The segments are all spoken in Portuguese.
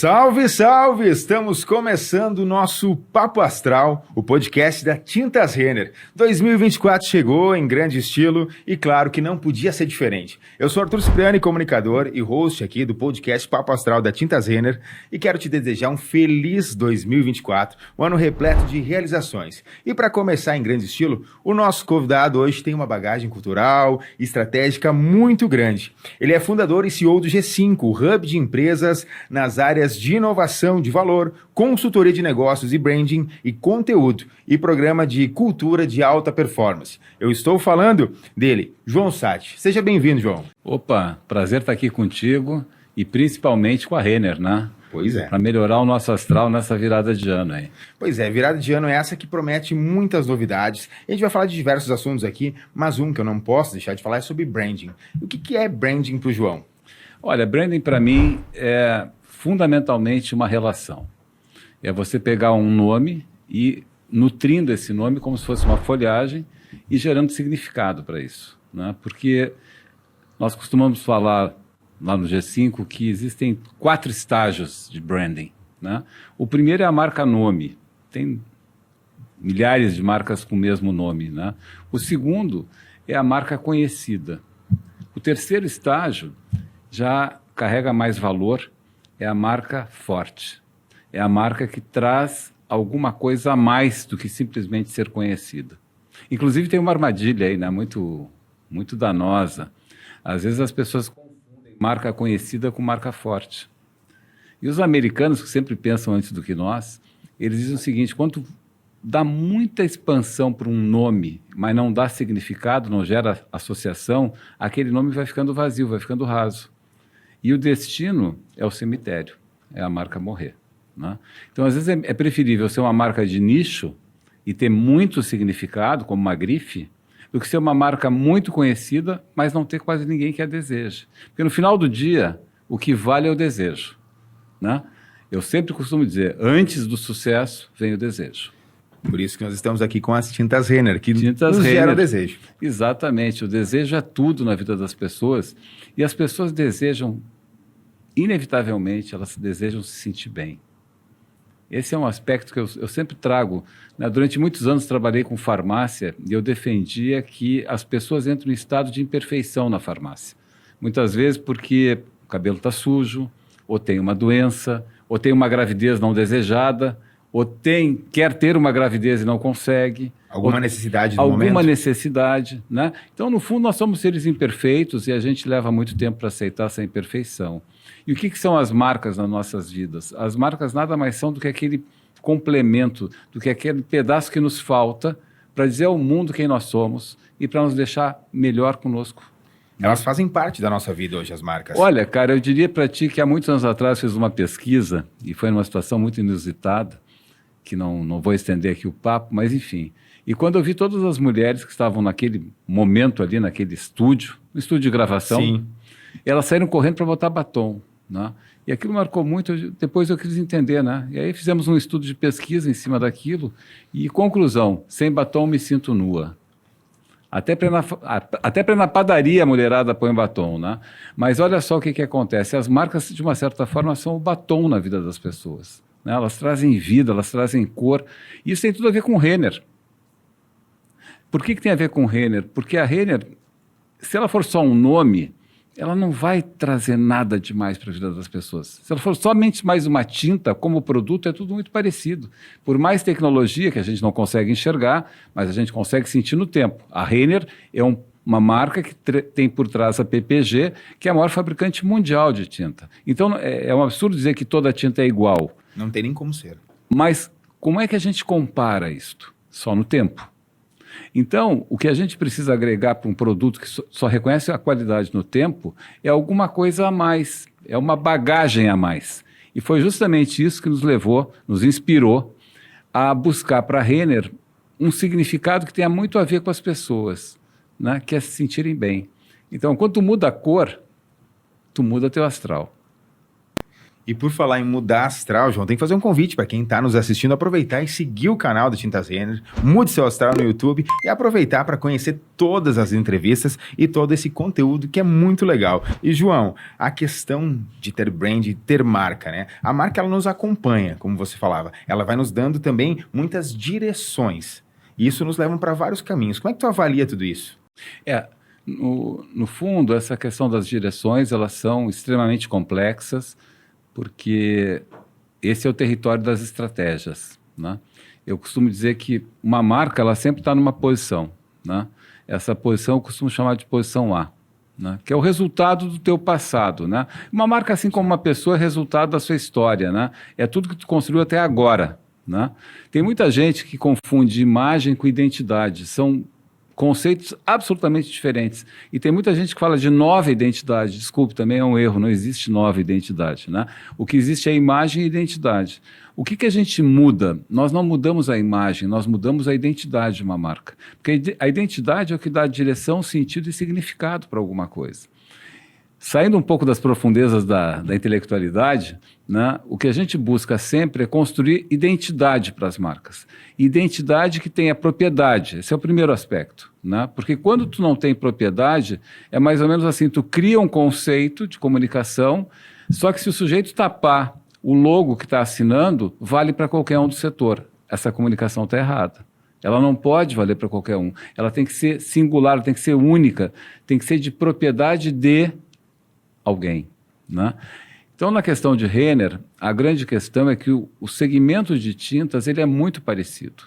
Salve, salve! Estamos começando o nosso Papo Astral, o podcast da Tintas Renner. 2024 chegou em grande estilo e claro que não podia ser diferente. Eu sou Arthur Cipriani, comunicador e host aqui do podcast Papo Astral da Tintas Renner e quero te desejar um feliz 2024, um ano repleto de realizações. E para começar em grande estilo, o nosso convidado hoje tem uma bagagem cultural e estratégica muito grande. Ele é fundador e CEO do G5, o hub de empresas nas áreas de inovação de valor, consultoria de negócios e branding e conteúdo e programa de cultura de alta performance. Eu estou falando dele, João Satti. Seja bem-vindo, João. Opa, prazer estar aqui contigo e principalmente com a Renner, né? Pois é. Para melhorar o nosso astral nessa virada de ano aí. Pois é, virada de ano é essa que promete muitas novidades. A gente vai falar de diversos assuntos aqui, mas um que eu não posso deixar de falar é sobre branding. O que é branding para o João? Olha, branding para mim é fundamentalmente uma relação. É você pegar um nome e nutrindo esse nome como se fosse uma folhagem e gerando significado para isso, né? Porque nós costumamos falar lá no G5 que existem 4 estágios de branding, né? O primeiro é a marca nome. Tem milhares de marcas com o mesmo nome, né? O segundo é a marca conhecida. O terceiro estágio já carrega mais valor, é a marca forte. É a marca que traz alguma coisa a mais do que simplesmente ser conhecida. Inclusive tem uma armadilha aí, né? Muito danosa. Às vezes as pessoas confundem marca conhecida com marca forte. E os americanos, que sempre pensam antes do que nós, eles dizem o seguinte: quando dá muita expansão para um nome, mas não dá significado, não gera associação, aquele nome vai ficando vazio, vai ficando raso. E o destino é o cemitério, é a marca morrer, né? Então, às vezes, é preferível ser uma marca de nicho e ter muito significado, como uma grife, do que ser uma marca muito conhecida, mas não ter quase ninguém que a deseje. Porque no final do dia, o que vale é o desejo, né? Eu sempre costumo dizer, antes do sucesso vem o desejo. Por isso que nós estamos aqui com as Tintas Renner, que Tintas nos Renner. gera o desejo. Exatamente, o desejo é tudo na vida das pessoas e as pessoas desejam, inevitavelmente, elas desejam se sentir bem. Esse é um aspecto que eu sempre trago, né? Durante muitos anos trabalhei com farmácia e eu defendia que as pessoas entram em estado de imperfeição na farmácia. Muitas vezes porque o cabelo está sujo, ou tem uma doença, ou tem uma gravidez não desejada, ou quer ter uma gravidez e não consegue. Alguma necessidade no momento. Alguma necessidade, né? Então, no fundo, nós somos seres imperfeitos e a gente leva muito tempo para aceitar essa imperfeição. E o que são as marcas nas nossas vidas? As marcas nada mais são do que aquele complemento, do que aquele pedaço que nos falta para dizer ao mundo quem nós somos e para nos deixar melhor conosco. Elas fazem parte da nossa vida hoje, as marcas. Olha, cara, eu diria para ti que há muitos anos atrás fiz uma pesquisa e foi numa situação muito inusitada, que não vou estender aqui o papo, mas enfim. E quando eu vi todas as mulheres que estavam naquele momento ali, naquele estúdio, no estúdio de gravação, Sim. Elas saíram correndo para botar batom, né? E aquilo marcou muito, depois eu quis entender, né? E aí fizemos um estudo de pesquisa em cima daquilo e conclusão, sem batom me sinto nua. Até para na padaria a mulherada põe batom, né? Mas olha só o que acontece, as marcas de uma certa forma são o batom na vida das pessoas, né? Elas trazem vida, elas trazem cor, e isso tem tudo a ver com Renner. Por que tem a ver com Renner? Porque a Renner, se ela for só um nome, ela não vai trazer nada demais para a vida das pessoas. Se ela for somente mais uma tinta, como produto, é tudo muito parecido. Por mais tecnologia que a gente não consegue enxergar, mas a gente consegue sentir no tempo. A Renner é uma marca que tem por trás a PPG, que é a maior fabricante mundial de tinta. Então, é um absurdo dizer que toda tinta é igual. Não tem nem como ser. Mas como é que a gente compara isto? Só no tempo. Então, o que a gente precisa agregar para um produto que só reconhece a qualidade no tempo é alguma coisa a mais, é uma bagagem a mais. E foi justamente isso que nos inspirou a buscar para a Renner um significado que tenha muito a ver com as pessoas, né? Que é se sentirem bem. Então, quando tu muda a cor, tu muda teu astral. E por falar em mudar astral, João, tem que fazer um convite para quem está nos assistindo aproveitar e seguir o canal do Tintas Renner, mude seu astral no YouTube e aproveitar para conhecer todas as entrevistas e todo esse conteúdo que é muito legal. E João, a questão de ter brand, ter marca, né? A marca ela nos acompanha, como você falava, ela vai nos dando também muitas direções. E isso nos leva para vários caminhos. Como é que tu avalia tudo isso? No fundo, essa questão das direções, elas são extremamente complexas, porque esse é o território das estratégias, né? Eu costumo dizer que uma marca, ela sempre está numa posição, né? Essa posição eu costumo chamar de posição A, né? Que é o resultado do teu passado, né? Uma marca, assim como uma pessoa, é resultado da sua história, né? É tudo que tu construiu até agora, né? Tem muita gente que confunde imagem com identidade, são conceitos absolutamente diferentes. E tem muita gente que fala de nova identidade. Desculpe, também é um erro, não existe nova identidade, né? O que existe é imagem e identidade. O que a gente muda? Nós não mudamos a imagem, nós mudamos a identidade de uma marca. Porque a identidade é o que dá direção, sentido e significado para alguma coisa. Saindo um pouco das profundezas da intelectualidade, né, o que a gente busca sempre é construir identidade para as marcas. Identidade que tenha propriedade, esse é o primeiro aspecto, né? Porque quando tu não tem propriedade, é mais ou menos assim, tu cria um conceito de comunicação, só que se o sujeito tapar o logo que está assinando, vale para qualquer um do setor. Essa comunicação está errada. Ela não pode valer para qualquer um. Ela tem que ser singular, tem que ser única, tem que ser de propriedade de alguém, né? Então, na questão de Renner, a grande questão é que o segmento de tintas ele é muito parecido,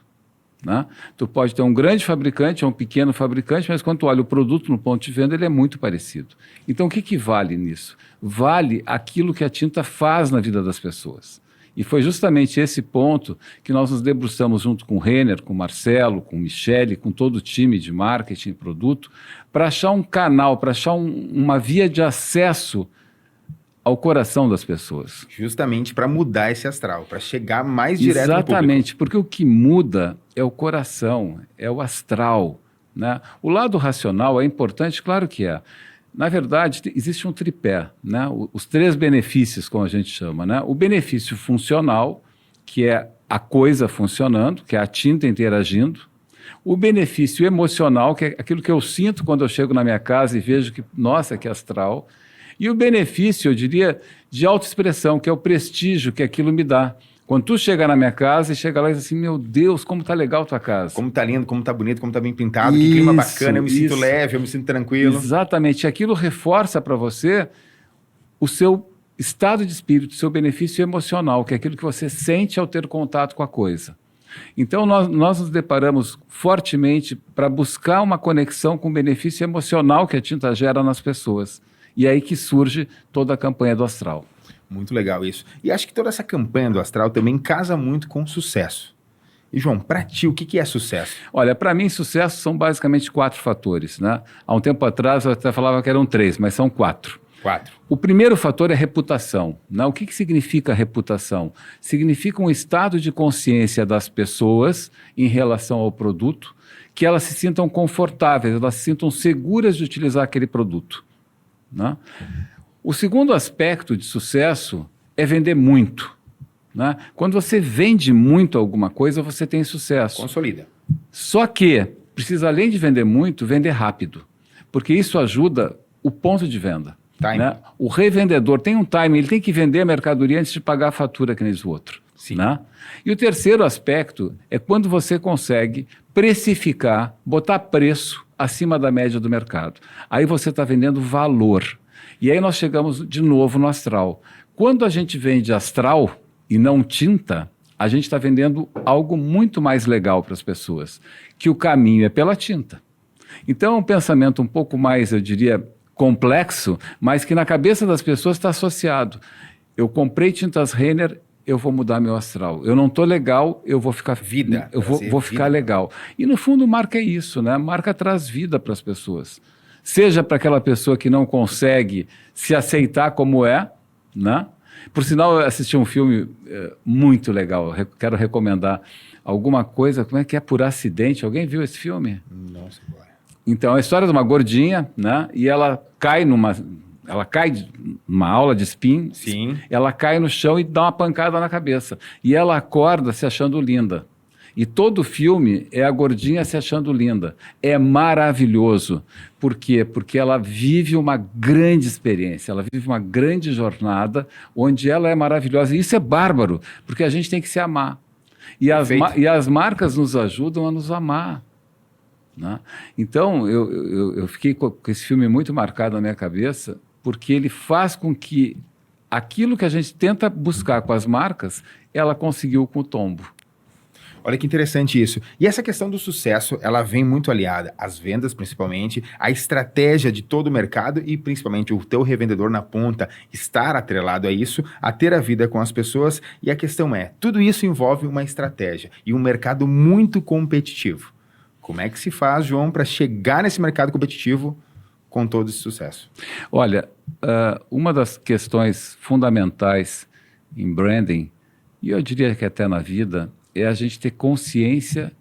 né? Tu pode ter um grande fabricante ou um pequeno fabricante, mas quando tu olha o produto no ponto de venda, ele é muito parecido. Então, o que vale nisso? Vale aquilo que a tinta faz na vida das pessoas. E foi justamente esse ponto que nós nos debruçamos junto com o Renner, com o Marcelo, com o Michele, com todo o time de marketing e produto, para achar um canal, para achar uma via de acesso ao coração das pessoas. Justamente para mudar esse astral, para chegar mais direto no público. Exatamente, porque o que muda é o coração, é o astral, né? O lado racional é importante, claro que é. Na verdade, existe um tripé, né? Os três benefícios, como a gente chama, né? O benefício funcional, que é a coisa funcionando, que é a tinta interagindo. O benefício emocional, que é aquilo que eu sinto quando eu chego na minha casa e vejo que, nossa, que astral. E o benefício, eu diria, de autoexpressão, que é o prestígio que aquilo me dá. Quando tu chega na minha casa e chega lá e diz assim, meu Deus, como tá legal a tua casa. Como tá lindo, como tá bonito, como tá bem pintado, que clima bacana, eu me sinto leve, eu me sinto tranquilo. Exatamente, aquilo reforça para você o seu estado de espírito, o seu benefício emocional, que é aquilo que você sente ao ter contato com a coisa. Então, nós nos deparamos fortemente para buscar uma conexão com o benefício emocional que a tinta gera nas pessoas. E é aí que surge toda a campanha do Astral. Muito legal isso. E acho que toda essa campanha do Astral também casa muito com sucesso. E, João, para ti, o que é sucesso? Olha, para mim, sucesso são basicamente 4 fatores, né? Há um tempo atrás eu até falava que eram 3, mas são 4. 4. O primeiro fator é reputação, né? O que significa reputação? Significa um estado de consciência das pessoas em relação ao produto, que elas se sintam confortáveis, elas se sintam seguras de utilizar aquele produto, né? O segundo aspecto de sucesso é vender muito, né? Quando você vende muito alguma coisa, você tem sucesso. Consolida. Só que precisa, além de vender muito, vender rápido, porque isso ajuda o ponto de venda. Né? O revendedor tem um time, ele tem que vender a mercadoria antes de pagar a fatura que nem o outro. Sim. Né? E o terceiro aspecto é quando você consegue precificar, botar preço acima da média do mercado. Aí você está vendendo valor. E aí nós chegamos de novo no astral. Quando a gente vende astral e não tinta, a gente está vendendo algo muito mais legal para as pessoas, que o caminho é pela tinta. Então é um pensamento um pouco mais, eu diria, complexo, mas que na cabeça das pessoas está associado. Eu comprei tintas Renner, eu vou mudar meu astral. Eu não estou legal, eu vou ficar vida. Eu vou ficar legal. E no fundo marca é isso, né? Marca traz vida para as pessoas. Seja para aquela pessoa que não consegue se aceitar como é, né? Por sinal, eu assisti um filme muito legal, quero recomendar. Alguma coisa, como é que é? Por acidente. Alguém viu esse filme? Nossa, boa. Então, é a história de uma gordinha, né? E ela cai Ela cai numa aula de spin, Sim. ela cai no chão e dá uma pancada na cabeça. E ela acorda se achando linda. E todo o filme é a gordinha se achando linda. É maravilhoso. Por quê? Porque ela vive uma grande experiência, ela vive uma grande jornada onde ela é maravilhosa. E isso é bárbaro, porque a gente tem que se amar. E as marcas nos ajudam a nos amar. Né? Então, eu fiquei com esse filme muito marcado na minha cabeça, porque ele faz com que aquilo que a gente tenta buscar com as marcas, ela conseguiu com o Tombo. Olha que interessante isso. E essa questão do sucesso, ela vem muito aliada às vendas, principalmente, à estratégia de todo o mercado e, principalmente, o teu revendedor na ponta estar atrelado a isso, a ter a vida com as pessoas. E a questão é, tudo isso envolve uma estratégia e um mercado muito competitivo. Como é que se faz, João, para chegar nesse mercado competitivo com todo esse sucesso? Olha, uma das questões fundamentais em branding, e eu diria que até na vida, é a gente ter consciência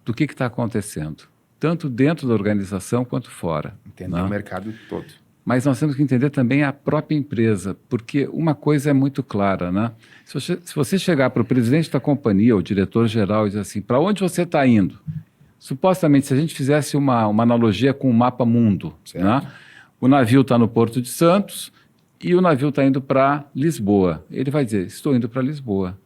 do que está acontecendo, tanto dentro da organização quanto fora. Entender o mercado todo. Mas nós temos que entender também a própria empresa, porque uma coisa é muito clara, né? Se você chegar para o presidente da companhia, ou diretor-geral, e dizer assim, para onde você está indo? Supostamente, se a gente fizesse uma analogia com o mapa mundo, né? O navio está no Porto de Santos e o navio está indo para Lisboa. Ele vai dizer, estou indo para Lisboa.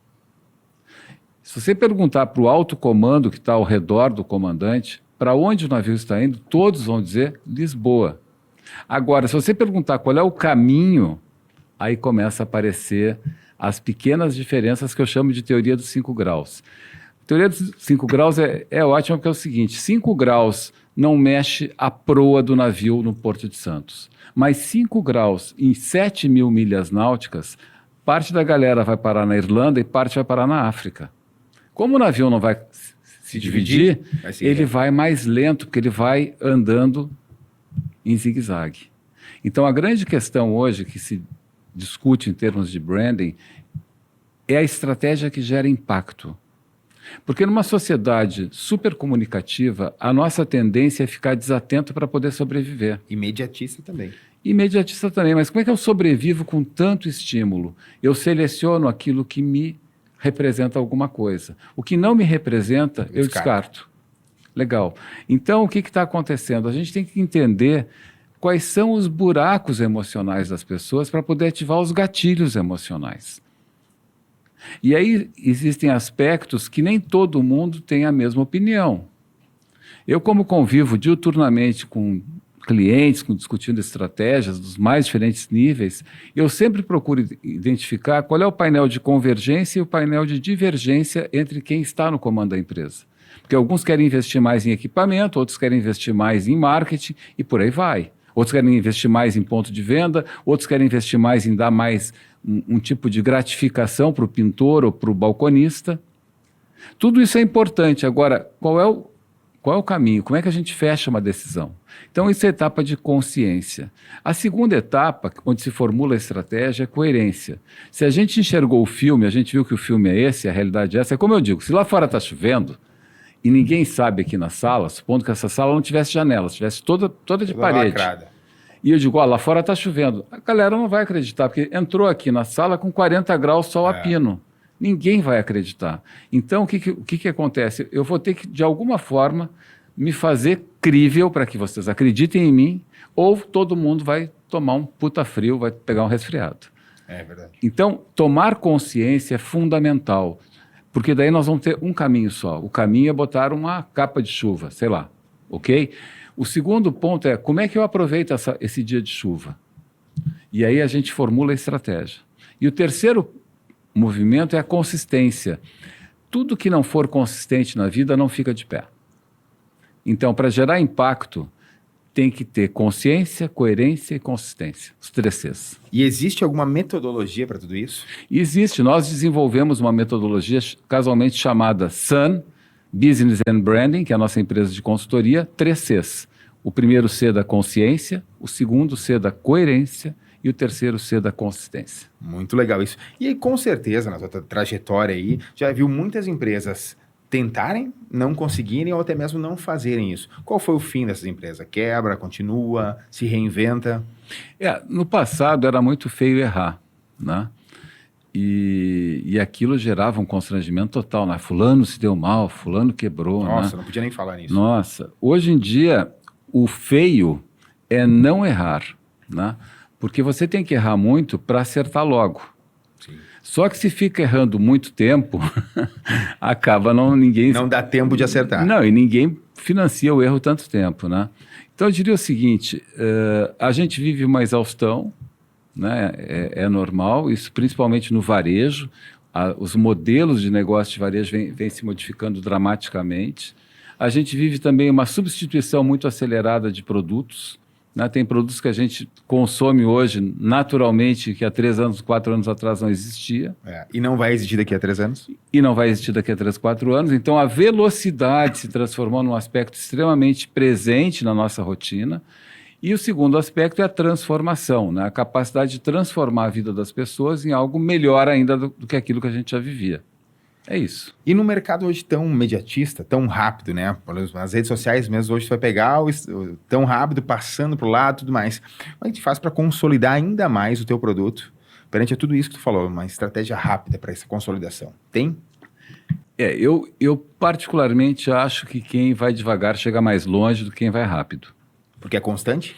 Se você perguntar para o alto comando que está ao redor do comandante, para onde o navio está indo, todos vão dizer Lisboa. Agora, se você perguntar qual é o caminho, aí começa a aparecer as pequenas diferenças que eu chamo de teoria dos 5 graus. A teoria dos 5 graus é ótima porque é o seguinte, 5 graus não mexe a proa do navio no Porto de Santos, mas 5 graus em 7.000 milhas náuticas, parte da galera vai parar na Irlanda e parte vai parar na África. Como o navio não vai se dividir, ele vai mais lento, porque ele vai andando em zigue-zague. Então, a grande questão hoje que se discute em termos de branding é a estratégia que gera impacto. Porque numa sociedade super comunicativa, a nossa tendência é ficar desatento para poder sobreviver. Imediatista também. Imediatista também, mas como é que eu sobrevivo com tanto estímulo? Eu seleciono aquilo que me representa alguma coisa. O que não me representa, eu descarto. Legal. Então, o que está acontecendo? A gente tem que entender quais são os buracos emocionais das pessoas para poder ativar os gatilhos emocionais. E aí existem aspectos que nem todo mundo tem a mesma opinião. Eu, como convivo diuturnamente com clientes, discutindo estratégias dos mais diferentes níveis, eu sempre procuro identificar qual é o painel de convergência e o painel de divergência entre quem está no comando da empresa. Porque alguns querem investir mais em equipamento, outros querem investir mais em marketing e por aí vai. Outros querem investir mais em ponto de venda, outros querem investir mais em dar mais um tipo de gratificação para o pintor ou para o balconista. Tudo isso é importante. Agora, qual é o caminho? Como é que a gente fecha uma decisão? Então, isso é a etapa de consciência. A segunda etapa, onde se formula a estratégia, é coerência. Se a gente enxergou o filme, a gente viu que o filme é esse, a realidade é essa, é como eu digo, se lá fora está chovendo e ninguém sabe aqui na sala, supondo que essa sala não tivesse janelas, tivesse toda de parede. Lacrada. E eu digo, lá fora está chovendo. A galera não vai acreditar, porque entrou aqui na sala com 40 graus sol a pino. Ninguém vai acreditar. Então, o que acontece? Eu vou ter que, de alguma forma, me fazer crível para que vocês acreditem em mim, ou todo mundo vai tomar um puta frio, vai pegar um resfriado. É verdade. Então, tomar consciência é fundamental, porque daí nós vamos ter um caminho só. O caminho é botar uma capa de chuva, sei lá, ok? O segundo ponto é como é que eu aproveito esse dia de chuva? E aí a gente formula a estratégia. E o terceiro movimento é a consistência. Tudo que não for consistente na vida não fica de pé. Então, para gerar impacto, tem que ter consciência, coerência e consistência. Os 3 Cs. E existe alguma metodologia para tudo isso? Existe. Nós desenvolvemos uma metodologia casualmente chamada SUN, Business and Branding, que é a nossa empresa de consultoria, 3 Cs. O primeiro C da consciência, o segundo C da coerência e o terceiro C da consistência. Muito legal isso. E aí, com certeza, na sua trajetória aí, já viu muitas empresas tentarem, não conseguirem ou até mesmo não fazerem isso. Qual foi o fim dessas empresas? Quebra, continua, se reinventa? No passado era muito feio errar, né? E aquilo gerava um constrangimento total, né? Fulano se deu mal, fulano quebrou, Nossa, né? não podia nem falar nisso. Nossa, hoje em dia o feio é não errar, né? Porque você tem que errar muito para acertar logo. Sim. Só que se fica errando muito tempo, acaba ninguém... Não dá tempo de acertar. Não, e ninguém financia o erro tanto tempo, né? Então eu diria o seguinte, a gente vive uma exaustão, né? É normal, isso principalmente no varejo, os modelos de negócio de varejo vêm se modificando dramaticamente. A gente vive também uma substituição muito acelerada de produtos, né? Tem produtos que a gente consome hoje naturalmente, que há 3 anos, 4 anos atrás não existia. E não vai existir daqui a 3 anos? E não vai existir daqui a 3, 4 anos. Então, a velocidade se transformou num aspecto extremamente presente na nossa rotina. E o segundo aspecto é a transformação, né? A capacidade de transformar a vida das pessoas em algo melhor ainda do que aquilo que a gente já vivia. É isso. E no mercado hoje tão imediatista, tão rápido, né? Nas redes sociais mesmo, hoje você vai pegar tão rápido, passando para o lado e tudo mais. Como a gente faz para consolidar ainda mais o teu produto perante a tudo isso que tu falou, uma estratégia rápida para essa consolidação? Tem? Eu particularmente acho que quem vai devagar chega mais longe do que quem vai rápido. Porque é constante?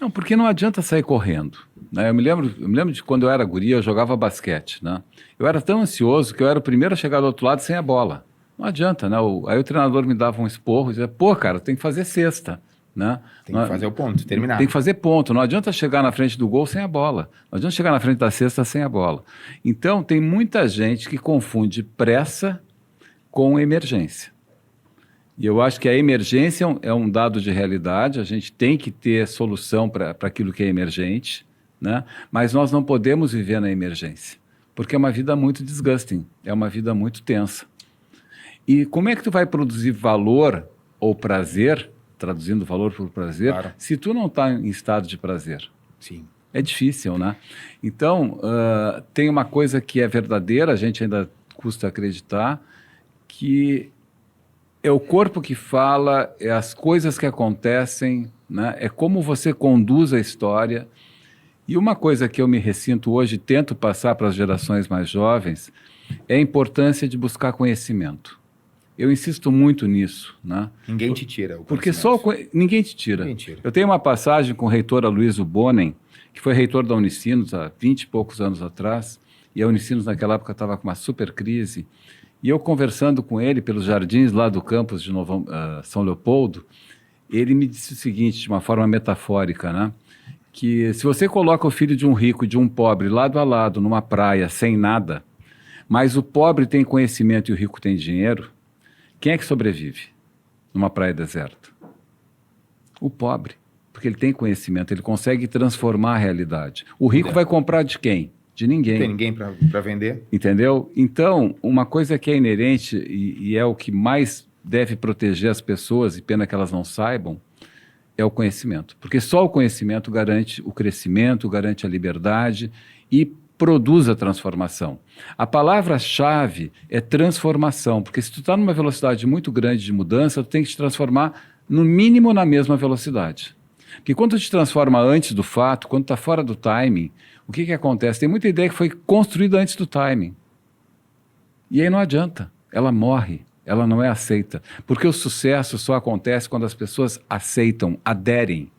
Não, porque não adianta sair correndo, né? Eu me lembro de quando eu era guri, eu jogava basquete, né? Eu era tão ansioso que eu era o primeiro a chegar do outro lado sem a bola. Não adianta, né? Aí o treinador me dava um esporro e dizia, pô, cara, tem que fazer cesta, né? Tem que fazer o ponto, terminar. Tem que fazer ponto, não adianta chegar na frente do gol sem a bola, não adianta chegar na frente da cesta sem a bola. Então, tem muita gente que confunde pressa com emergência. E eu acho que a emergência é um dado de realidade, a gente tem que ter solução para aquilo que é emergente, né? Mas nós não podemos viver na emergência, porque é uma vida muito desgasting, é uma vida muito tensa. E como é que tu vai produzir valor ou prazer, traduzindo valor por prazer, claro, se tu não está em estado de prazer? Sim. É difícil, né? Então, tem uma coisa que é verdadeira, a gente ainda custa acreditar, que é o corpo que fala, é as coisas que acontecem, né? É como você conduz a história. E uma coisa que eu me ressinto hoje, tento passar para as gerações mais jovens, é a importância de buscar conhecimento. Eu insisto muito nisso, né? Ninguém te tira o porque ninguém te tira. Ninguém tira. Eu tenho uma passagem com o reitor Aloysio Bonen, que foi reitor da Unicinos há 20 e poucos anos atrás, e a Unicinos naquela época estava com uma super crise. E eu conversando com ele pelos jardins lá do campus de São Leopoldo, ele me disse o seguinte, de uma forma metafórica, né? Que se você coloca o filho de um rico e de um pobre lado a lado numa praia sem nada, mas o pobre tem conhecimento e o rico tem dinheiro, quem é que sobrevive numa praia deserta? O pobre, porque ele tem conhecimento, ele consegue transformar a realidade. O rico vai comprar de quem? De ninguém. Não tem ninguém para vender. Entendeu? Então, uma coisa que é inerente e é o que mais deve proteger as pessoas, e pena que elas não saibam, é o conhecimento. Porque só o conhecimento garante o crescimento, garante a liberdade e produz a transformação. A palavra-chave é transformação, porque se tu está numa velocidade muito grande de mudança, tu tem que te transformar no mínimo na mesma velocidade. Porque quando tu te transforma antes do fato, quando está fora do timing, o que acontece? Tem muita ideia que foi construída antes do timing. E aí não adianta, ela morre, ela não é aceita. Porque o sucesso só acontece quando as pessoas aceitam, aderem.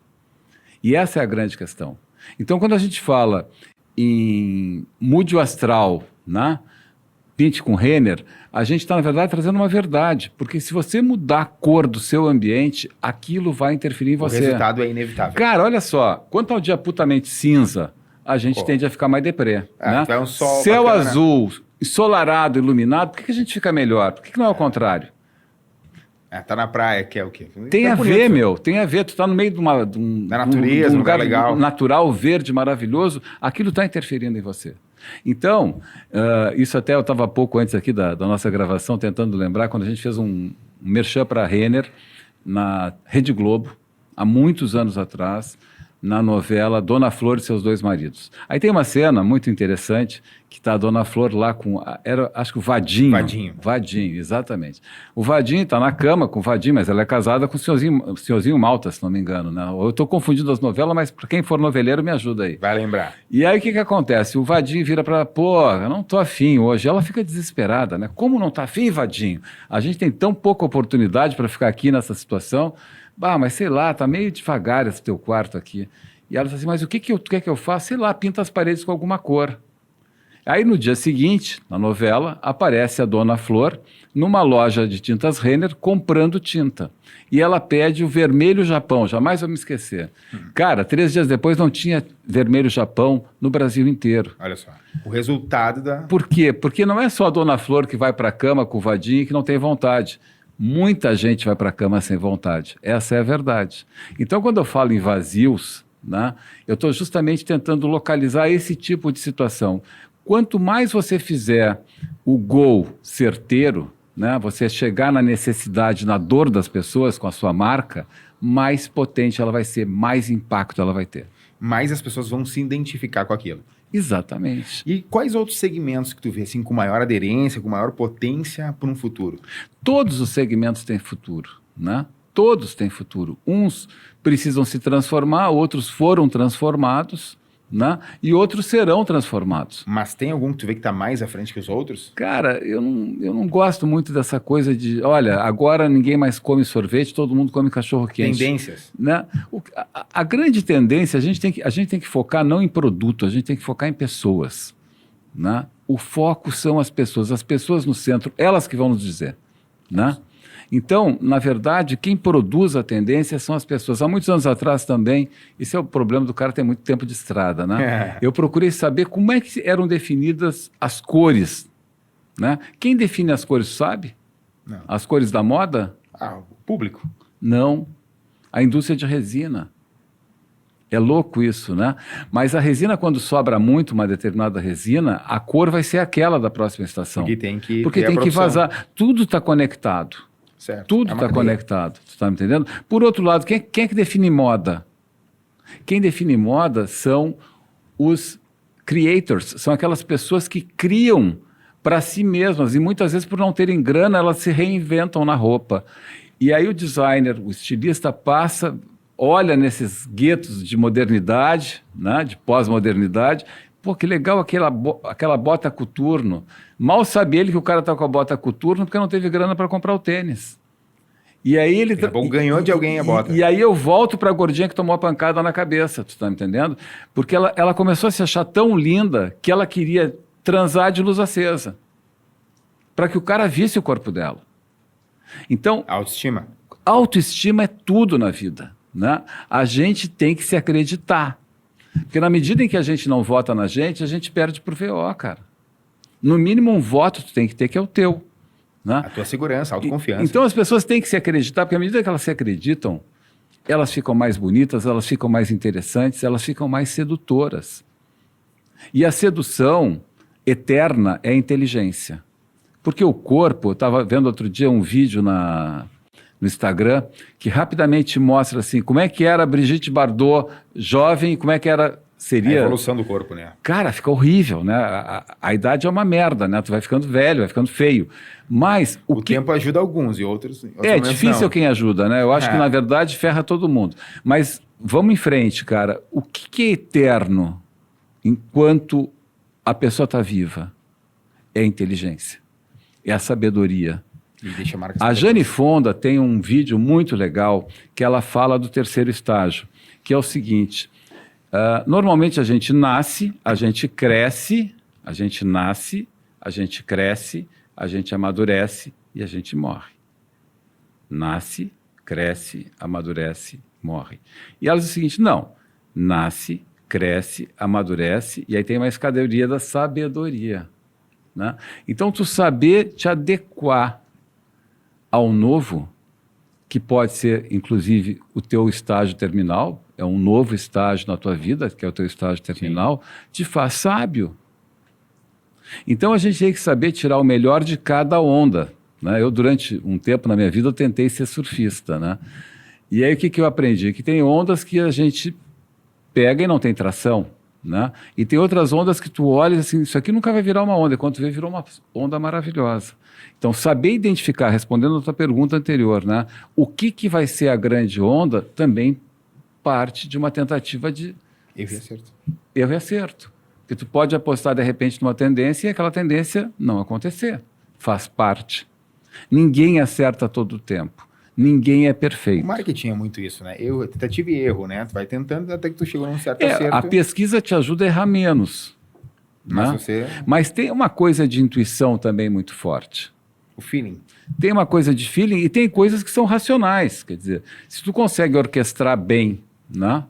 E essa é a grande questão. Então, quando a gente fala em mude o astral, né? Pinte com Renner, a gente está, na verdade, trazendo uma verdade. Porque se você mudar a cor do seu ambiente, aquilo vai interferir em você. O resultado é inevitável. Cara, olha só, quanto ao dia putamente cinza, a gente tende a ficar mais deprê. Né? Então é um sol céu bacana, azul, ensolarado, iluminado, por que a gente fica melhor? Por que não é o contrário? Tá na praia, que é o quê? Tem a ver, meu, tem a ver. Tu tá no meio de da natureza, um lugar legal, natural, verde, maravilhoso, aquilo está interferindo em você. Então, isso até eu estava pouco antes aqui da nossa gravação, tentando lembrar, quando a gente fez um merchan para a Renner, na Rede Globo, há muitos anos atrás, na novela Dona Flor e seus dois maridos. Aí tem uma cena muito interessante que está a Dona Flor lá com, acho que o Vadinho. Vadinho, exatamente. O Vadinho está na cama com o Vadinho, mas ela é casada com o senhorzinho Malta, se não me engano, né? Eu estou confundindo as novelas, mas para quem for noveleiro me ajuda aí. Vai lembrar. E aí o que acontece? O Vadinho vira para ela, pô, eu não tô afim hoje. Ela fica desesperada, né? Como não tá afim, Vadinho? A gente tem tão pouca oportunidade para ficar aqui nessa situação. Bah, mas sei lá, tá meio devagar esse teu quarto aqui. E ela diz assim, mas o que que eu faço? Sei lá, pinta as paredes com alguma cor. Aí no dia seguinte, na novela, aparece a Dona Flor numa loja de tintas Renner comprando tinta. E ela pede o vermelho Japão, jamais vou me esquecer. Cara, 3 dias depois não tinha vermelho Japão no Brasil inteiro. Olha só, o resultado da... Por quê? Porque não é só a Dona Flor que vai para a cama com o Vadinho e que não tem vontade. Muita gente vai para a cama sem vontade. Essa é a verdade. Então, quando eu falo em vazios, né, eu estou justamente tentando localizar esse tipo de situação. Quanto mais você fizer o gol certeiro, né, você chegar na necessidade, na dor das pessoas com a sua marca, mais potente ela vai ser, mais impacto ela vai ter. Mais as pessoas vão se identificar com aquilo. Exatamente. E quais outros segmentos que tu vê assim, com maior aderência, com maior potência para um futuro? Todos os segmentos têm futuro, né? Todos têm futuro. Uns precisam se transformar, outros foram transformados, né? E outros serão transformados. Mas tem algum que tu vê que está mais à frente que os outros? Cara, eu não gosto muito dessa coisa de, olha, agora ninguém mais come sorvete, todo mundo come cachorro-quente. Tendências. Né? A grande tendência, a gente tem que focar não em produto, a gente tem que focar em pessoas. Né? O foco são as pessoas no centro, elas que vão nos dizer. Né? Então, na verdade, quem produz a tendência são as pessoas. Há muitos anos atrás também, esse é o problema do cara ter muito tempo de estrada, né? Eu procurei saber como é que eram definidas as cores, né? Quem define as cores, sabe? Não. As cores da moda? Ah, o público. Não. A indústria de resina. É louco isso, né? Mas a resina, quando sobra muito uma determinada resina, a cor vai ser aquela da próxima estação. Porque tem que vazar. Tudo está conectado. Certo. Tudo está conectado, você está me entendendo? Por outro lado, quem é que define moda? Quem define moda são os creators, são aquelas pessoas que criam para si mesmas e muitas vezes por não terem grana elas se reinventam na roupa. E aí o designer, o estilista olha nesses guetos de modernidade, né, de pós-modernidade. Pô, que legal aquela bota coturno. Mal sabe ele que o cara está com a bota coturno porque não teve grana para comprar o tênis. E aí ele ganhou de alguém a bota. E aí eu volto para a gordinha que tomou a pancada na cabeça, tu tá me entendendo? Porque ela começou a se achar tão linda que ela queria transar de luz acesa. Para que o cara visse o corpo dela. Então... Autoestima. Autoestima é tudo na vida, né? A gente tem que se acreditar. Porque na medida em que a gente não vota na gente, a gente perde pro VO, cara. No mínimo um voto tu tem que ter que é o teu. Né? A tua segurança, a autoconfiança. Então as pessoas têm que se acreditar, porque à medida que elas se acreditam, elas ficam mais bonitas, elas ficam mais interessantes, elas ficam mais sedutoras. E a sedução eterna é a inteligência. Porque o corpo, eu estava vendo outro dia um vídeo no Instagram, que rapidamente mostra assim, como é que era a Brigitte Bardot jovem e como é que seria... A evolução do corpo, né? Cara, fica horrível, né? A idade é uma merda, né? Tu vai ficando velho, vai ficando feio. Mas... O tempo ajuda alguns e outros é difícil não. Quem ajuda, né? Eu acho que, na verdade, ferra todo mundo. Mas vamos em frente, cara. O que é eterno enquanto a pessoa está viva? É a inteligência. É a sabedoria. A Jane Fonda tem um vídeo muito legal que ela fala do terceiro estágio, que é o seguinte, normalmente a gente nasce, a gente cresce, a gente nasce, a gente cresce, a gente amadurece e a gente morre. Nasce, cresce, amadurece, morre. E ela diz o seguinte, não, nasce, cresce, amadurece e aí tem uma escadaria da sabedoria. Né? Então tu saber te adequar ao novo, que pode ser, inclusive, o teu estágio terminal, é um novo estágio na tua vida, que é o teu estágio terminal, te faz sábio. Então, a gente tem que saber tirar o melhor de cada onda. Né? Eu, durante um tempo na minha vida, eu tentei ser surfista. Né? E aí, o que eu aprendi? Que tem ondas que a gente pega e não tem tração, né? E tem outras ondas que tu olha assim, isso aqui nunca vai virar uma onda, e quando tu vê, virou uma onda maravilhosa. Então, saber identificar, respondendo a tua pergunta anterior, né? O que vai ser a grande onda também parte de uma tentativa de Erro e acerto. erro e acerto. Porque tu pode apostar, de repente, numa tendência e aquela tendência não acontecer. Faz parte. Ninguém acerta todo o tempo. Ninguém é perfeito. O marketing é muito isso, né? Tentativa e erro, né? Tu vai tentando até que tu chegou num certo acerto. A pesquisa te ajuda a errar menos. Mas né? Mas tem uma coisa de intuição também muito forte. O feeling. Tem uma coisa de feeling e tem coisas que são racionais. Quer dizer, se tu consegue orquestrar bem, né?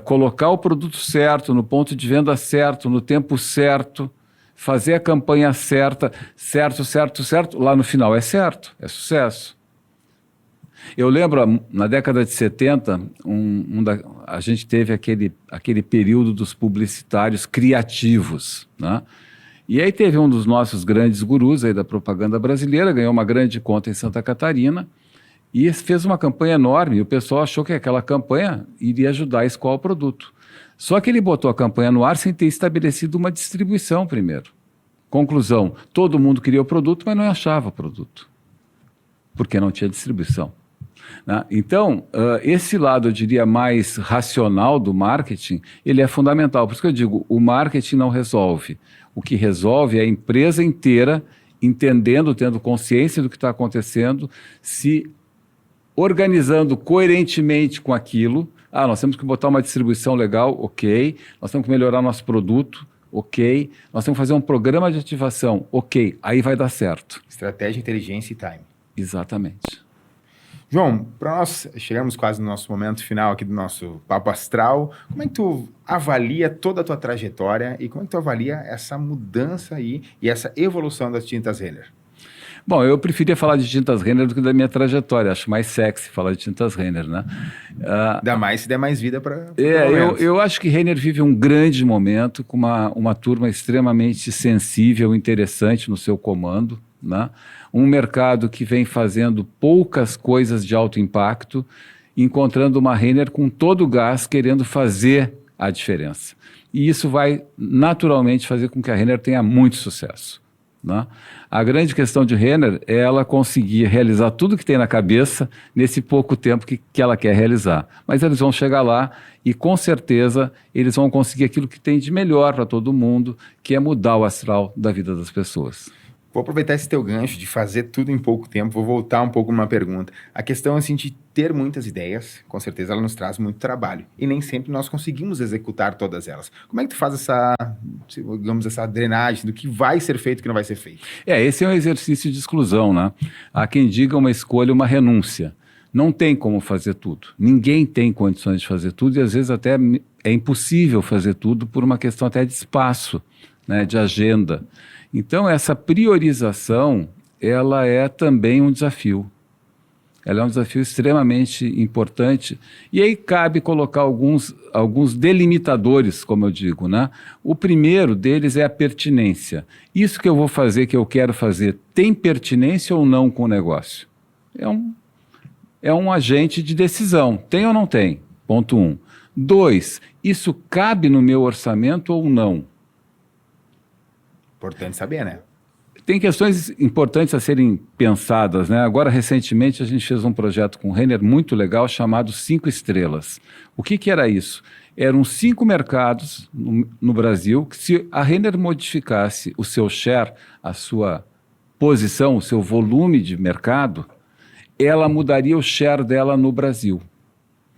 Colocar o produto certo, no ponto de venda certo, no tempo certo, fazer a campanha certa, certo, lá no final é certo, é sucesso. Eu lembro, na década de 70, a gente teve aquele período dos publicitários criativos, né? E aí teve um dos nossos grandes gurus aí da propaganda brasileira, ganhou uma grande conta em Santa Catarina e fez uma campanha enorme, e o pessoal achou que aquela campanha iria ajudar a escoar o produto. Só que ele botou a campanha no ar sem ter estabelecido uma distribuição primeiro. Conclusão, todo mundo queria o produto, mas não achava o produto, porque não tinha distribuição. Né? Então, esse lado, eu diria, mais racional do marketing, ele é fundamental. Por isso que eu digo, o marketing não resolve. O que resolve é a empresa inteira entendendo, tendo consciência do que está acontecendo, se organizando coerentemente com aquilo. Nós temos que botar uma distribuição legal, ok. Nós temos que melhorar nosso produto, ok. Nós temos que fazer um programa de ativação, ok. Aí vai dar certo. Estratégia, inteligência e time. Exatamente. João, para nós chegamos quase no nosso momento final aqui do nosso Papo Astral, como é que tu avalia toda a tua trajetória e como é que tu avalia essa mudança aí e essa evolução das tintas Renner? Bom, eu preferia falar de tintas Renner do que da minha trajetória, acho mais sexy falar de tintas Renner, né? Dá mais, se der mais vida para... eu acho que Renner vive um grande momento com uma turma extremamente sensível, interessante no seu comando, né? Um mercado que vem fazendo poucas coisas de alto impacto, encontrando uma Renner com todo o gás, querendo fazer a diferença. E isso vai naturalmente fazer com que a Renner tenha muito sucesso, né? A grande questão de Renner é ela conseguir realizar tudo que tem na cabeça nesse pouco tempo que ela quer realizar. Mas eles vão chegar lá e, com certeza, eles vão conseguir aquilo que tem de melhor para todo mundo, que é mudar o astral da vida das pessoas. Vou aproveitar esse teu gancho de fazer tudo em pouco tempo, vou voltar um pouco numa pergunta. A questão assim, de ter muitas ideias, com certeza ela nos traz muito trabalho. E nem sempre nós conseguimos executar todas elas. Como é que tu faz essa drenagem do que vai ser feito e que não vai ser feito? Esse é um exercício de exclusão, né? Há quem diga uma escolha, uma renúncia. Não tem como fazer tudo. Ninguém tem condições de fazer tudo e às vezes até é impossível fazer tudo por uma questão até de espaço, né, de agenda. Então, essa priorização, ela é também um desafio. Ela é um desafio extremamente importante. E aí cabe colocar alguns delimitadores, como eu digo, né? O primeiro deles é a pertinência. Isso que eu vou fazer, que eu quero fazer, tem pertinência ou não com o negócio? É um agente de decisão. Tem ou não tem? Ponto 1. 2, isso cabe no meu orçamento ou não? Importante saber, né? Tem questões importantes a serem pensadas, né? Agora, recentemente, a gente fez um projeto com o Renner muito legal chamado 5 Estrelas. O que era isso? Eram 5 mercados no Brasil que, se a Renner modificasse o seu share, a sua posição, o seu volume de mercado, ela mudaria o share dela no Brasil.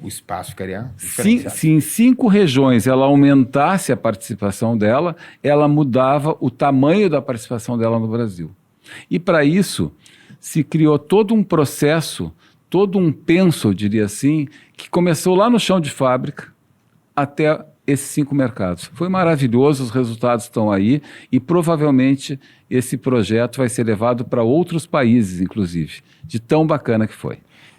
O espaço ficaria diferenciado. Se em 5 regiões ela aumentasse a participação dela, ela mudava o tamanho da participação dela no Brasil. E para isso se criou todo um processo, todo um penso, eu diria assim, que começou lá no chão de fábrica até esses 5 mercados. Foi maravilhoso, os resultados estão aí e provavelmente esse projeto vai ser levado para outros países, inclusive, de tão bacana que foi.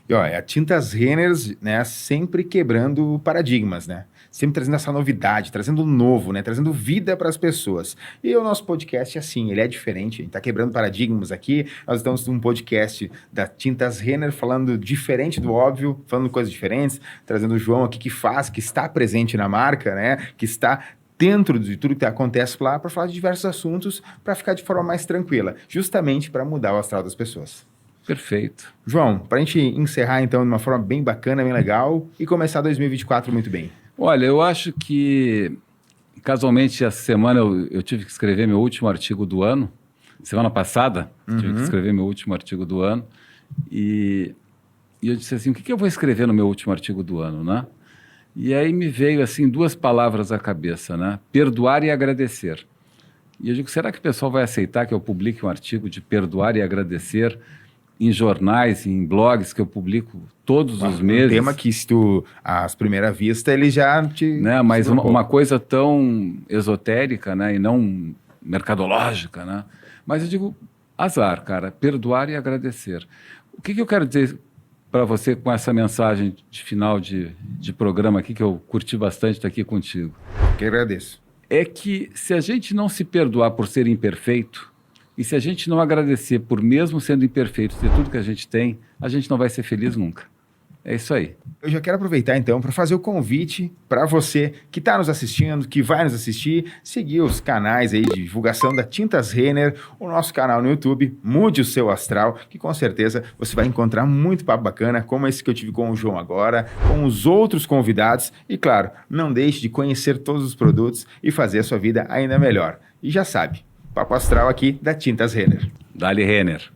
E ó, a Tintas Renner, né, sempre quebrando paradigmas, né? Sempre trazendo essa novidade, trazendo novo, né? Trazendo vida para as pessoas. E o nosso podcast é assim, ele é diferente, a gente está quebrando paradigmas aqui. Nós estamos num podcast da Tintas Renner falando diferente do óbvio, falando coisas diferentes, trazendo o João aqui que faz, que está presente na marca, né? Que está dentro de tudo que acontece lá para falar de diversos assuntos, para ficar de forma mais tranquila, justamente para mudar o astral das pessoas. Perfeito. João, para a gente encerrar então de uma forma bem bacana, bem legal e começar 2024 muito bem. Olha, eu acho que, casualmente, essa semana eu tive que escrever meu último artigo do ano. Semana passada, tive que escrever meu último artigo do ano. E eu disse assim, o que eu vou escrever no meu último artigo do ano, né? E aí me veio, assim, 2 palavras à cabeça, né? Perdoar e agradecer. E eu digo, será que o pessoal vai aceitar que eu publique um artigo de perdoar e agradecer em jornais, em blogs que eu publico todos os meses? Um tema que, se tu, às primeira vista, ele já te... Né? Mas uma coisa tão esotérica, né? E não mercadológica, né? Mas eu digo, azar, cara, perdoar e agradecer. O que eu quero dizer para você com essa mensagem de final de programa aqui, que eu curti bastante estar aqui contigo? Que agradeço. É que se a gente não se perdoar por ser imperfeito, e se a gente não agradecer por mesmo sendo imperfeito ter tudo que a gente tem, a gente não vai ser feliz nunca. É isso aí. Eu já quero aproveitar então para fazer o convite para você que está nos assistindo, que vai nos assistir, seguir os canais aí de divulgação da Tintas Renner, o nosso canal no YouTube, Mude o Seu Astral, que com certeza você vai encontrar muito papo bacana, como esse que eu tive com o João agora, com os outros convidados. E claro, não deixe de conhecer todos os produtos e fazer a sua vida ainda melhor. E já sabe, Papo Astral aqui da Tintas Renner. Dali Renner.